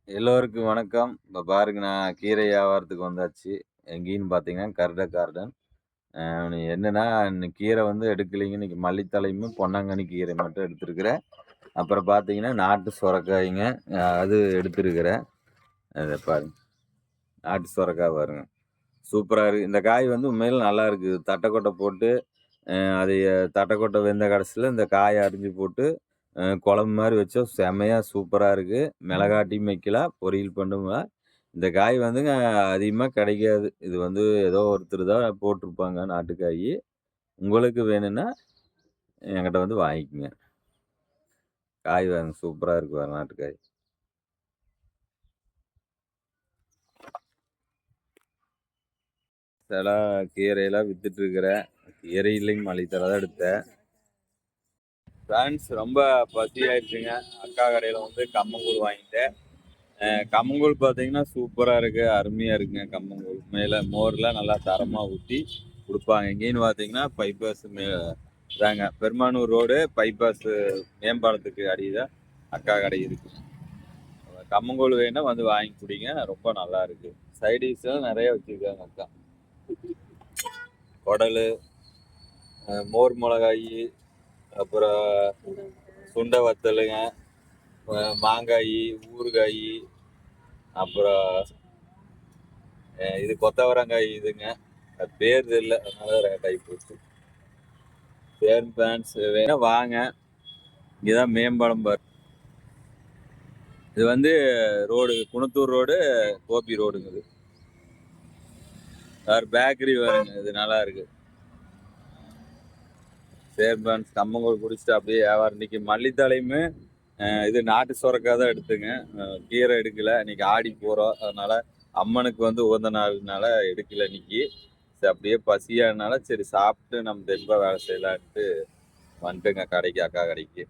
எல்லோருக்கும் வணக்கம். இப்ப பாருங்க நான் கீரை வியாபாரத்துக்கு வந்தாச்சு. எங்கேன்னு பார்த்தீங்கன்னா, கர்ட கார்டன். அ என்னன்னா, இன்னைக்கு கீரை வந்து எடுக்கலைங்க. இன்னைக்கு மல்லித்தழையும், பொன்னாங்கண்ணி கீரை மட்டும் எடுத்திருக்கிறேன். அப்புறம் பார்த்தீங்கன்னா, நாட்டு சொரக்காய்ங்க. அது எடுத்திருக்கிறேன். அத பாருங்க. நாட்டு சொரக்கா பாருங்க. சூப்பரா இருக்கு. இந்த காய் வந்து உண்மையில நல்லா இருக்கு. தட்டக்கொட்டை போட்டு, அதைய தட்டக்கொட்டை வெந்த கடைசில இந்த காய அரிஞ்சு போட்டு, குழம்பு மாரி வச்சா செம்மையா சூப்பரா இருக்கு. மிளகாட்டியும் வைக்கலாம், பொரியல் பண்ணுவேன். இந்த காய் வந்துங்க அதிகமா கிடைக்காது. இது வந்து ஏதோ ஒருத்தர் தான் போட்டிருப்பாங்க நாட்டுக்காயி. உங்களுக்கு வேணும்னா என்கிட்ட வந்து வாங்கிக்கங்க. காய் பாருங்க சூப்பரா இருக்கு பாருங்க நாட்டுக்காய். சில கீரையெல்லாம் வித்துட்டு இருக்கிறேன். கீரை இல்லைங்க மல்லித்தழை தான் எடுத்தேன். ஃப்ரான்ஸ் ரொம்ப பசியாயிருச்சுங்க. அக்கா கடையில வந்து கம்மங்கூழ் வாங்கிட்டேன். கம்மங்கூழ் பார்த்தீங்கன்னா சூப்பரா இருக்கு. அருமையா இருக்குங்க கம்மங்கூழ். மேல மோர்லாம் நல்லா தரமா ஊத்தி குடுப்பாங்க. எங்கேன்னு பார்த்தீங்கன்னா, பைபாஸ் இதாங்க பெருமானூர் ரோடு பைபாஸ் மேம்பாலத்துக்கு அடியில அக்கா கடை இருக்கு. கம்மங்கூழ் வேணுனா வந்து வாங்கி குடிங்க. ரொம்ப நல்லா இருக்கு. சைடிஷ்லாம் நெறைய வச்சிருக்காங்க அக்கா. குடலு, மோர் மிளகாயி, அப்புறம் சுண்ட வத்தலுங்க, மாங்காயி, ஊறுகாயி, அப்புறம் இது கொத்தவரங்காய் இதுங்க. அது பேர் தெரியல. அதனால ரேட் ஆகி போச்சு. சேர் பேண்ட்ஸ் வேணா வாங்க. இங்கதான் மேம்பாலம் பாரு. இது வந்து ரோடு குணத்தூர் ரோடு, கோபி ரோடுங்க இது. வேற பேக்கரி வருங்க. இது நல்லா இருக்கு. சேர் பேண்ட்ஸ் கம்மங்கூழ் குடிச்சிட்டு அப்படியே வியாபாரம். இன்னைக்கு மல்லித்தழையுமே இது நாட்டு சொரக்காய் தான் எடுத்துங்க. கீரை எடுக்கல. இன்னைக்கு ஆடி போறோம். அதனால அம்மனுக்கு வந்து உகந்த நாள்னால எடுக்கல இன்னைக்கு. சரி அப்படியே பசியானால சரி சாப்பிட்டு நம்ம தெம்பா வேலை செய்யலான்ட்டு வந்துட்டுங்க கடைக்கு, அக்கா கடைக்கு.